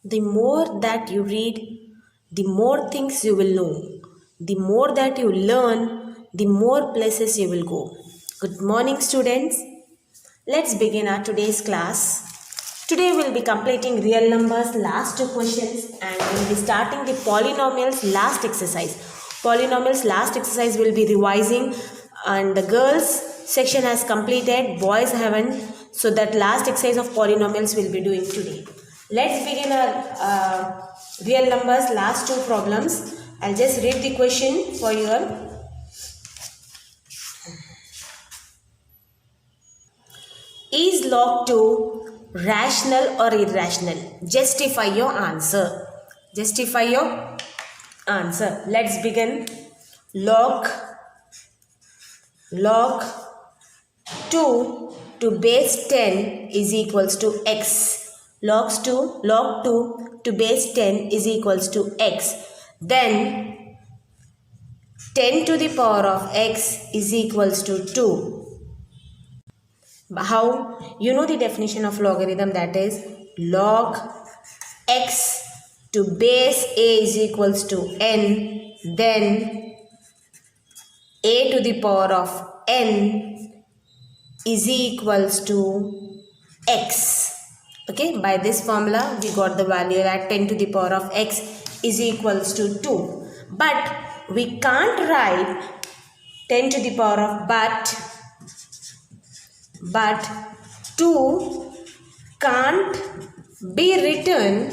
The more that you read, the more things you will know. The more that you learn, the more places you will go. Good morning, students. Let's begin our today's class. Today we'll be completing real numbers last two questions and we'll be starting the polynomials last exercise. Polynomials last exercise will be revising and the girls section has completed, boys haven't. So that last exercise of polynomials we'll be doing today. Let's begin our real numbers last two problems. I'll just read the question for you. Is log 2 rational or irrational? Justify your answer. Justify your answer. Let's begin. Log 2 to base 10 is equals to x. Log 2 to base 10 is equals to x. Then 10 to the power of x is equals to 2. How? You know the definition of logarithm, that is log x to base a is equals to n, then a to the power of n is equals to x. Okay, by this formula we got the value that 10 to the power of x is equals to 2. But we can't write 10 to the power of but 2 can't be written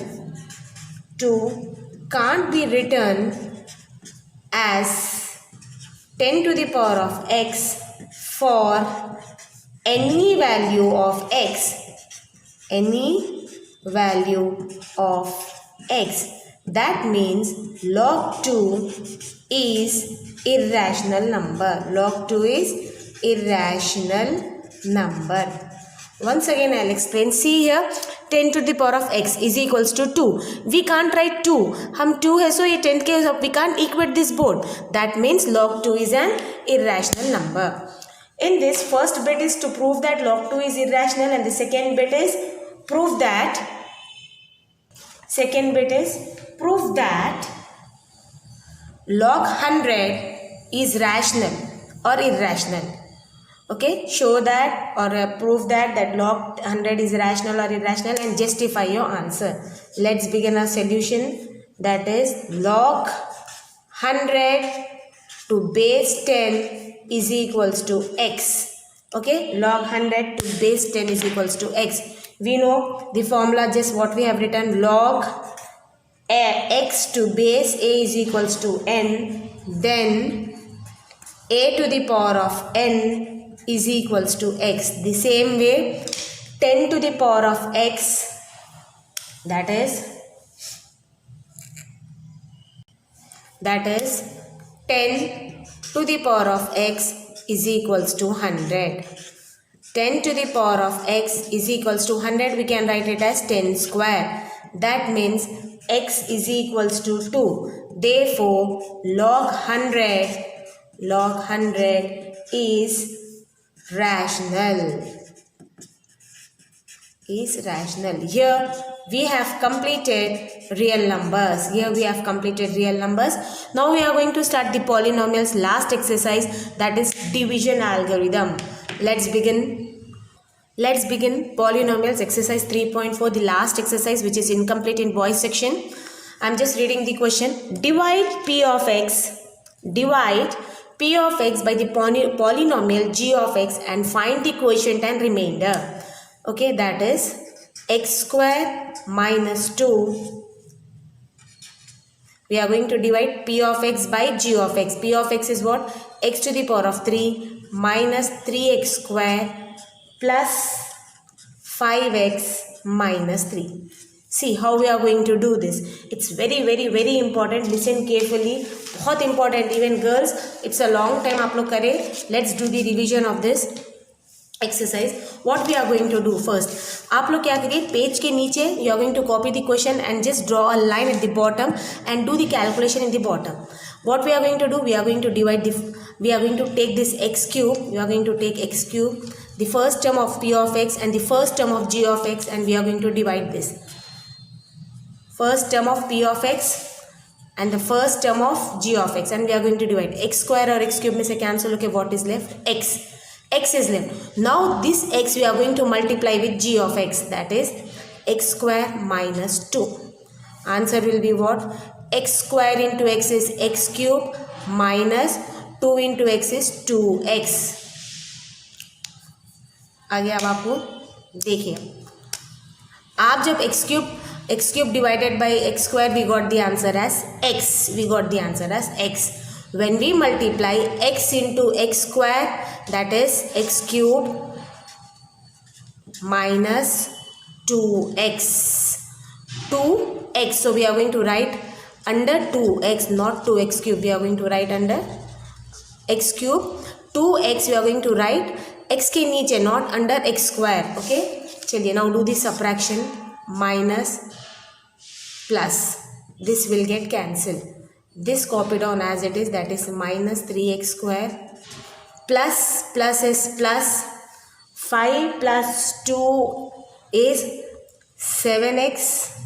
as 10 to the power of x for any value of x. That means log 2 is irrational number. Log 2 is irrational number. Once again I'll explain. See here, 10 to the power of x is equals to 2. We can't write 2. हम 2 है, so ये 10 के we can't equate this both. That means log 2 is an irrational number. In this, first bit is to prove that log 2 is irrational, and the second bit is prove that log 100 is rational or irrational. Okay, show that or prove that log 100 is rational or irrational and justify your answer. Let's begin our solution. That is log 100 to base 10 is equals to x. Okay, log 100 to base 10 is equals to x. We know the formula, just what we have written, log x to base a is equals to n, then a to the power of n is equals to x. The same way 10 to the power of x, that is 10 to the power of x is equals to 100. 10 to the power of x is equals to 100. We can write it as 10 square. That means x is equals to 2. Therefore log 100 is rational. Here we have completed real numbers. Now we are going to start the polynomials last exercise, that is division algorithm. Let's begin polynomials exercise 3.4, the last exercise which is incomplete in boys section. I'm just reading the question. Divide p of x by the polynomial g of x and find the quotient and remainder. Okay, that is x square minus 2. We are going to divide p of x by g of x. P of x is what? X to the power of 3 minus 3x square plus 5x minus 3. See how we are going to do this. It's very important. Listen carefully. बहुत important. Even girls, it's a long time आप लोग करें. Let's do the revision of this exercise. What we are going to do first, आप लोग क्या करिए, page के नीचे you are going to copy the question and just draw a line at the bottom and do the calculation in the bottom. What we are going to do, we are going to take this x cube. We are going to take x cube, the first term of p of x and the first term of g of x, and we are going to divide this. first term of p of x and the first term of g of x, and we are going to divide x square or x cube में से cancel होके what is left? x is left. Now this x we are going to multiply with g of x, that is x square minus 2. Answer will be what? X square into x is x cube minus 2 into x is 2x. आगे अब आपको देखिए, आप जब x cube divided by x square, we got the answer as x. When we multiply x into x square, that is x cube minus 2x. So we are going to write under 2x, not 2x cube. We are going to write under x cube. 2x we are going to write x के नीचे, not under x square. Okay, चलिए now do this subtraction. Minus plus, this will get cancelled. This copy down as it is, that is minus 3x square plus is plus 5 plus 2 is 7x,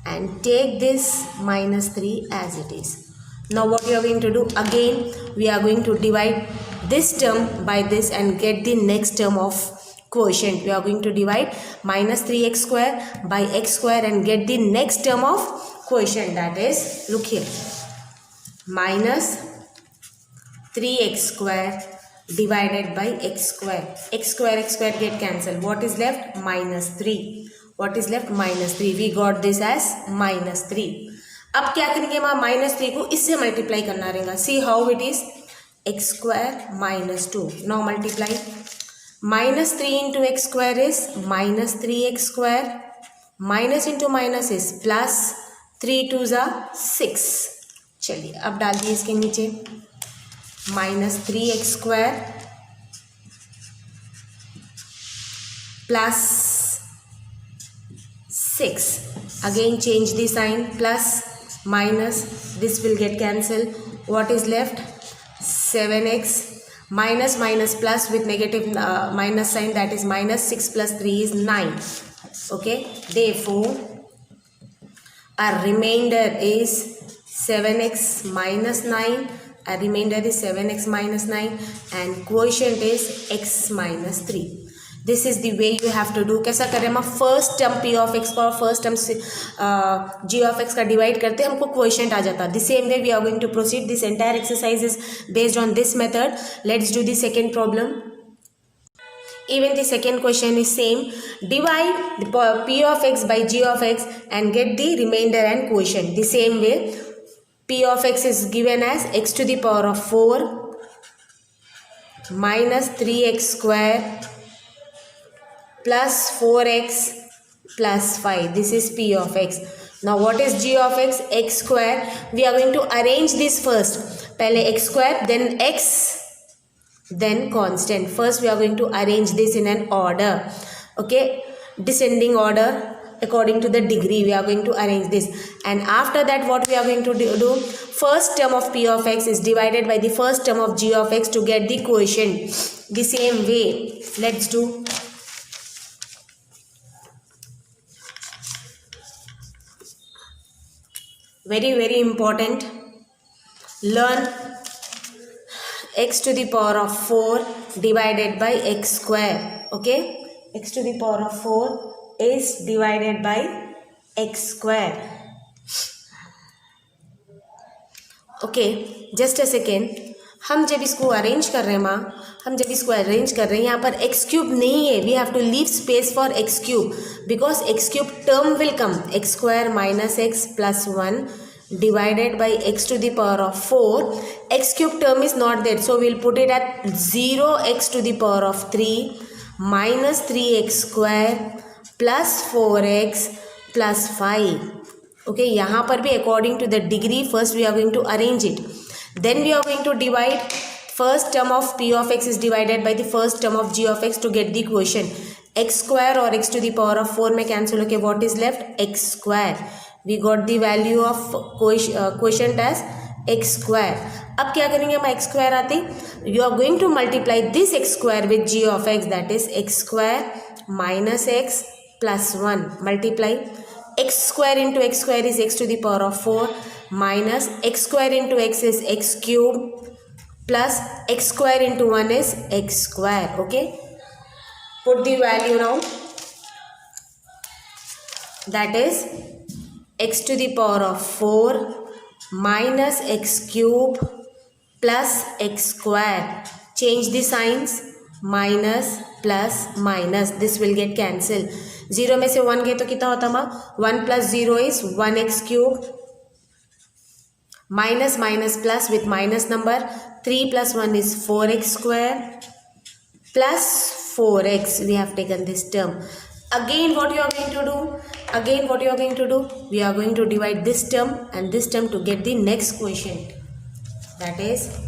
and take this minus 3 as it is. Now what we are going to do, again we are going to divide this term by this and get the next term of quotient. We are going to divide minus 3x square by x square and get the next term of quotient, that is, look here, minus 3x square divided by x square. X square get cancelled. What is left? Minus 3. What is left? Minus 3. We got this as minus 3. अब क्या करेंगे, हम minus 3 को इससे multiply करना रहेगा. See how it is, x square minus 2. Now multiply. Minus 3 into x square is minus 3x square. Minus into minus is plus 3 2s are 6. चलिए अब डाल दिए इसके नीचे, minus 3x square plus 6. Again change the sign, plus minus, this will get cancelled. What is left? 7x minus plus with negative minus sign, that is minus 6 plus 3 is 9. Okay, therefore our remainder is 7x minus 9. Our remainder is 7x minus 9 and quotient is x minus 3. This is the way you have to do. कैसा करें हम, first term p of x का और first term g of x का divide करते हैं, हमको question आ जाता है. The same way we are going to proceed. This entire exercise is based on this method. Let's do the second problem. Even the second question is same. Divide the p of x by g of x and get the remainder and quotient. The same way, p of x is given as x to the power of 4 minus 3x square plus 4x plus 5. This is p of x. Now what is g of x? X square. We are going to arrange this first. पहले x square, then x, then constant. First we are going to arrange this in an order. Okay, descending order according to the degree we are going to arrange this. And after that what we are going to do, first term of p of x is divided by the first term of g of x to get the quotient. The same way, let's do. Very important. Learn x to the power of 4 divided by x square. Okay, x to the power of 4 is divided by x square. Okay, just a second. हम जब इसको arrange कर रहे हैं यहाँ पर x cube नहीं है. We have to leave space for x cube because x cube term will come. x square minus x plus 1 divided by x to the power of 4. X cube term is not there, so we'll put it at 0x to the power of 3 minus 3x square plus 4x plus 5. Okay, यहाँ पर भी according to the degree first we are going to arrange it. Then we are going to divide. First term of p of x is divided by the first term of g of x to get the quotient. X square और x to the power of 4 में cancel होके what is left? X square. We got the value of quotient as x square. अब क्या करेंगे हम x square आते, you are going to multiply this x square with g of x, that is x square minus x plus 1 multiply x square into x square is x to the power of 4 minus x square into x is x cube plus x square into 1 is x square. Okay, put the value now. That is x to the power of 4 minus x cube plus x square. Change the signs, minus plus minus, this will get cancelled. 0 में से 1 गए तो कितना होता माँ? 1 plus 0 is 1x cube minus minus plus with minus number, 3 plus 1 is 4x square plus 4x. We have taken this term. Again what you are going to do? Again what you are going to do? We are going to divide this term and this term to get the next quotient. That is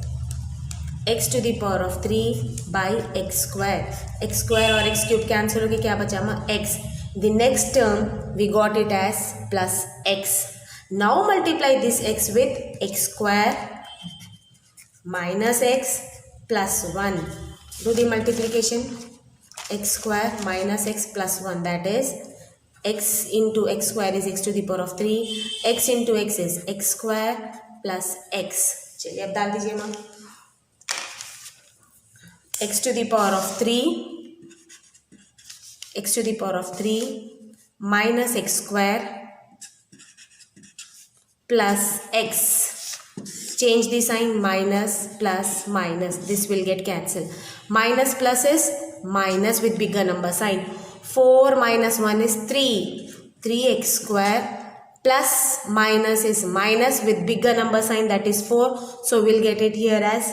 x to the power of 3 by x square. X square और x cube cancel होके क्या बचा माँ? x. The next term we got it as plus x. Now multiply this x with x square minus x plus 1. Do the multiplication. X square minus x plus 1, that is x into x square is x to the power of 3. x into x is x square plus x. चलिए अब डाल दीजिए माँ. x to the power of 3, x to the power of 3 minus x square plus x. Change the sign, minus plus minus, this will get cancelled. Minus plus is minus with bigger number sign. 4 minus 1 is 3, 3x square plus minus is minus with bigger number sign, that is 4. So we'll get it here as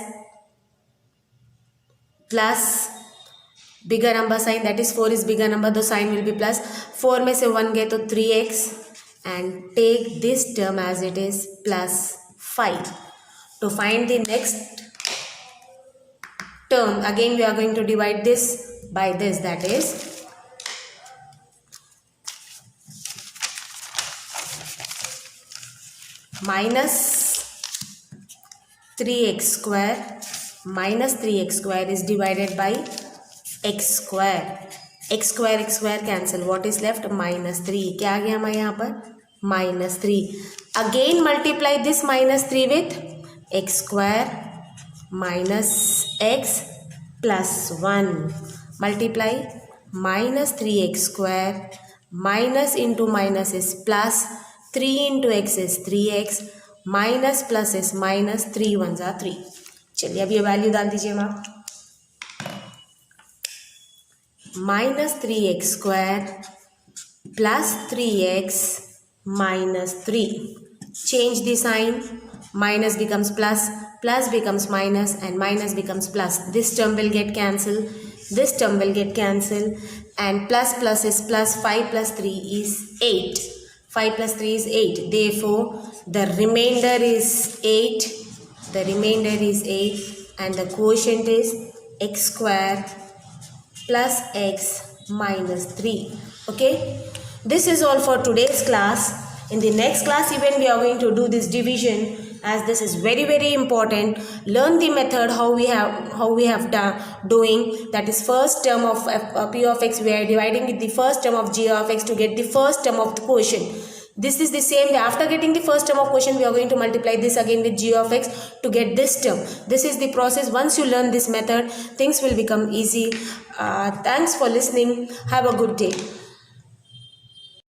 plus bigger number sign, that is 4 is bigger number, the sign will be plus. 4 में से 1 गए तो 3x and take this term as it is plus 5. To find the next term, again we are going to divide this by this, that is minus 3x square. Minus 3x square is divided by x square. x square cancel. What is left? Minus 3. क्या आ गया हमारे यहाँ पर? Minus 3. Again multiply this minus 3 with x square minus x plus 1. Multiply minus 3x square minus into minus is plus. 3 into x is 3x minus plus is minus. 3 ones are 3. चलिए अब ये value डाल दीजिए माँ. minus 3x square plus 3x minus 3. Change the sign. Minus becomes plus, plus becomes minus, and minus becomes plus. This term will get cancelled. This term will get cancelled, and plus plus is plus. 5 plus 3 is 8. 5 plus 3 is 8. Therefore, the remainder is 8. The remainder is 8, and the quotient is x square plus x minus 3. Okay, this is all for today's class. In the next class even we are going to do this division, as this is very important. Learn the method how we have done doing, that is first term of p of x, we are dividing with the first term of g of x to get the first term of the quotient. This is the same way. After getting the first term of quotient, we are going to multiply this again with g of x to get this term. This is the process. Once you learn this method, things will become easy. Thanks for listening. Have a good day.